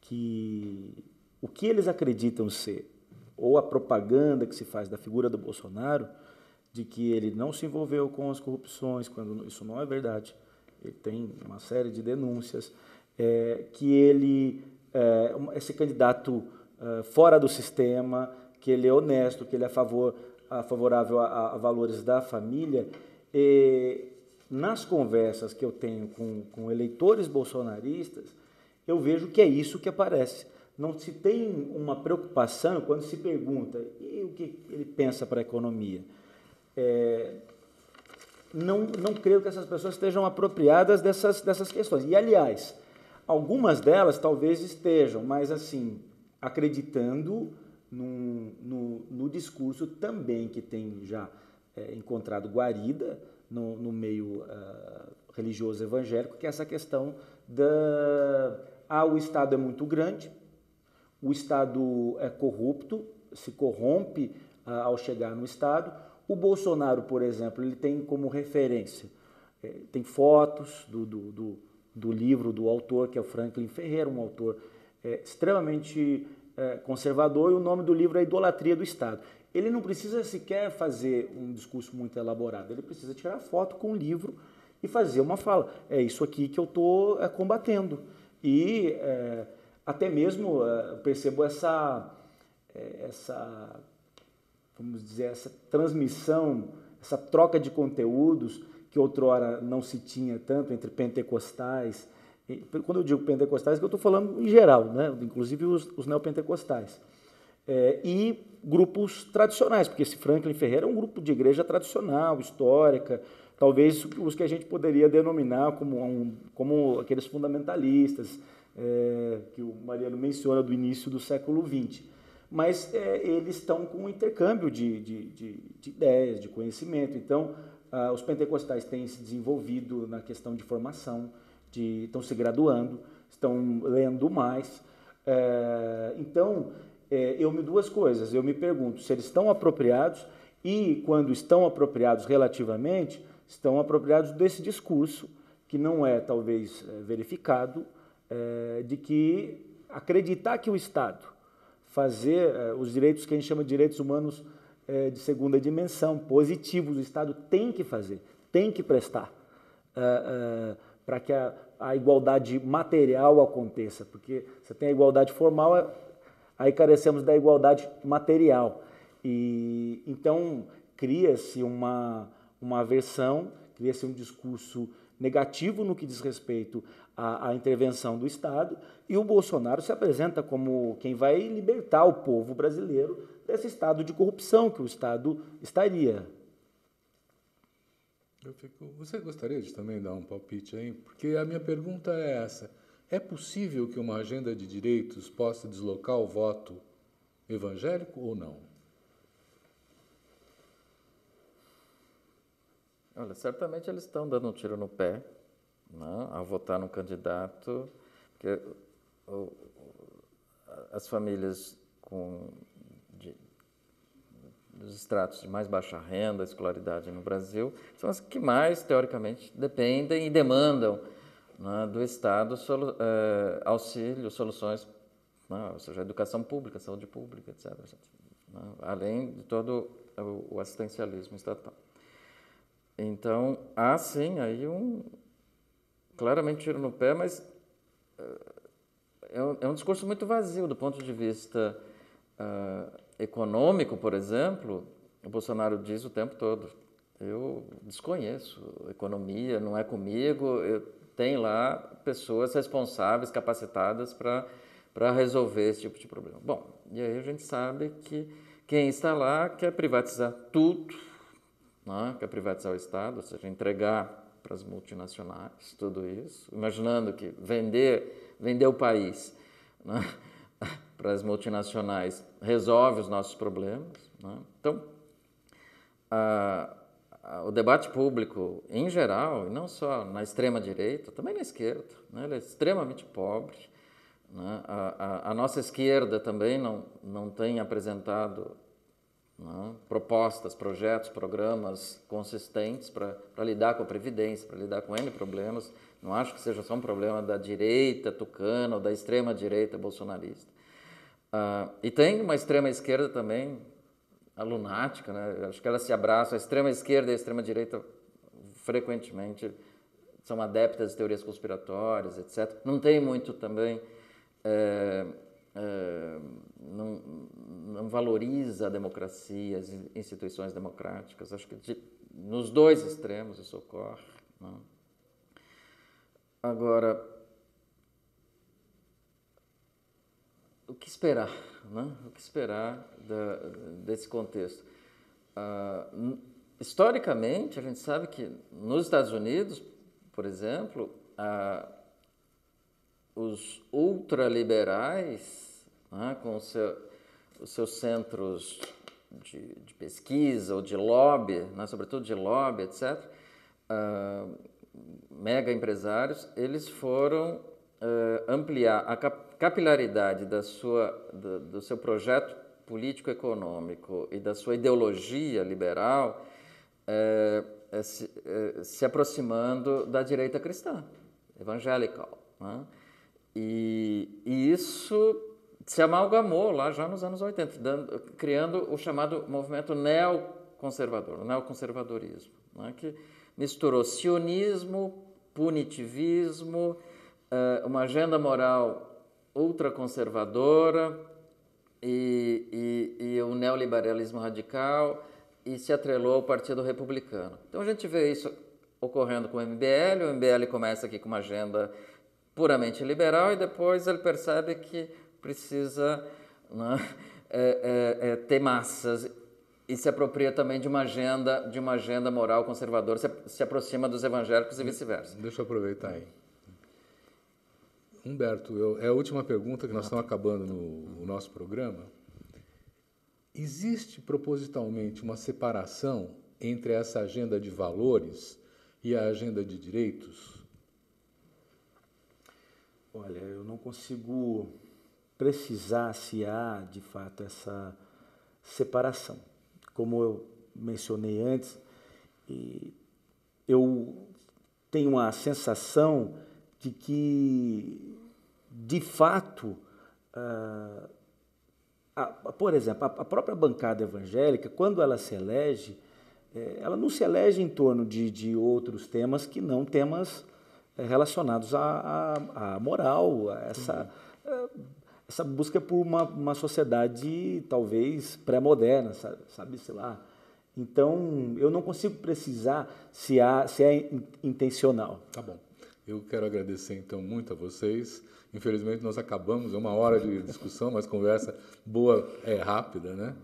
que o que eles acreditam ser, ou a propaganda que se faz da figura do Bolsonaro, de que ele não se envolveu com as corrupções, quando isso não é verdade. Ele tem uma série de denúncias, que ele esse candidato fora do sistema, que ele é honesto, que ele é favorável a valores da família. Nas conversas que eu tenho com eleitores bolsonaristas, eu vejo que é isso que aparece. Não se tem uma preocupação quando se pergunta e o que ele pensa para a economia. Não creio que essas pessoas estejam apropriadas dessas questões. E, aliás, algumas delas talvez estejam, mas, assim, acreditando no discurso também que tem já encontrado guarida no meio religioso evangélico, que é essa questão o Estado é muito grande, o Estado é corrupto, se corrompe ao chegar no Estado. O Bolsonaro, por exemplo, ele tem como referência, tem fotos do livro do autor, que é o Franklin Ferreira, um autor extremamente conservador, e o nome do livro é Idolatria do Estado. Ele não precisa sequer fazer um discurso muito elaborado, ele precisa tirar foto com o livro e fazer uma fala. É isso aqui que eu estou combatendo. E até mesmo percebo essa, vamos dizer, essa transmissão, essa troca de conteúdos que outrora não se tinha tanto entre pentecostais. Quando eu digo pentecostais, eu estou falando em geral, né? Inclusive os neopentecostais. E grupos tradicionais, porque esse Franklin Ferreira é um grupo de igreja tradicional, histórica, talvez os que a gente poderia denominar como aqueles fundamentalistas que o Mariano menciona do início do século XX. Mas eles estão com um intercâmbio de ideias, de conhecimento. Então, os pentecostais têm se desenvolvido na questão de formação, estão se graduando, estão lendo mais. Então, duas coisas. Eu me pergunto se eles estão apropriados e, quando estão apropriados relativamente, estão apropriados desse discurso, que não é, talvez, verificado, de que acreditar que o Estado fazer os direitos que a gente chama de direitos humanos de segunda dimensão, positivos, o Estado tem que fazer, tem que prestar para que a igualdade material aconteça, porque você tem a igualdade formal, aí carecemos da igualdade material. E então cria-se uma aversão, cria-se um discurso negativo no que diz respeito à intervenção do Estado, e o Bolsonaro se apresenta como quem vai libertar o povo brasileiro desse estado de corrupção que o Estado estaria. Você gostaria de também dar um palpite aí? Porque a minha pergunta é essa: é possível que uma agenda de direitos possa deslocar o voto evangélico ou não? Olha, certamente eles estão dando um tiro no pé, né, ao votar num candidato, porque as famílias dos estratos de mais baixa renda, escolaridade no Brasil, são as que mais, teoricamente, dependem e demandam, né, do Estado auxílio, soluções, né, ou seja, educação pública, saúde pública, etc. Né, além de todo o assistencialismo estatal. Então, há sim aí claramente tiro no pé, mas é um discurso muito vazio do ponto de vista econômico, por exemplo. O Bolsonaro diz o tempo todo, Eu desconheço economia, não é comigo. Tem lá pessoas responsáveis, capacitadas para resolver esse tipo de problema. Bom, e aí a gente sabe que quem está lá quer privatizar tudo, né? Quer privatizar o Estado, ou seja, entregar para as multinacionais tudo isso, imaginando que vender o país, né? Para as multinacionais resolve os nossos problemas, né? Então, o debate público em geral, e não só na extrema-direita, também na esquerda, né? Ele é extremamente pobre, né? A nossa esquerda também não tem apresentado, né, propostas, projetos, programas consistentes para lidar com a Previdência, para lidar com N problemas. Não acho que seja só um problema da direita tucana ou da extrema-direita bolsonarista. E tem uma extrema-esquerda também, a lunática, né? Acho que ela se abraça. A extrema-esquerda e a extrema-direita frequentemente são adeptas de teorias conspiratórias, etc. Não tem muito também... não valoriza a democracia, as instituições democráticas. Acho que nos dois extremos isso ocorre, né? Agora, o que esperar, né? O que esperar desse contexto? Historicamente, a gente sabe que nos Estados Unidos, por exemplo, os ultraliberais, né, com os seus centros de pesquisa ou de lobby, né, sobretudo de lobby, etc., mega empresários, eles foram ampliar a capilaridade do seu projeto político-econômico e da sua ideologia liberal, se aproximando da direita cristã, evangelical, né? E isso se amalgamou lá já nos anos 80, criando o chamado movimento neoconservador, o neoconservadorismo, né, que misturou sionismo, punitivismo, uma agenda moral ultraconservadora e o neoliberalismo radical, e se atrelou ao Partido Republicano. Então a gente vê isso ocorrendo com o MBL começa aqui com uma agenda puramente liberal e depois ele percebe que precisa, né, ter massas e se apropria também de uma agenda moral conservadora, se aproxima dos evangélicos e vice-versa. Deixa eu aproveitar aí. Humberto, é a última pergunta que nós estamos acabando no nosso programa. Existe propositalmente uma separação entre essa agenda de valores e a agenda de direitos? Olha, eu não consigo precisar se há, de fato, essa separação. Como eu mencionei antes, eu tenho a sensação de que, de fato, por exemplo, a própria bancada evangélica, quando ela se elege, ela não se elege em torno de outros temas que não temas relacionados à moral, a essa busca por uma sociedade talvez pré-moderna, sabe, sei lá. Então, eu não consigo precisar se é intencional. Tá bom. Eu quero agradecer, então, muito a vocês. Infelizmente, nós acabamos, é 1 hora de discussão, mas conversa boa, rápida, né?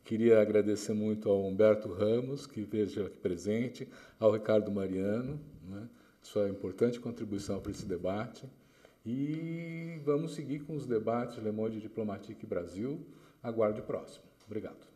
Queria agradecer muito ao Humberto Ramos, que veio aqui presente, ao Ricardo Mariano, né? Sua importante contribuição para esse debate. E vamos seguir com os debates Le Monde Diplomatique Brasil. Aguarde o próximo. Obrigado.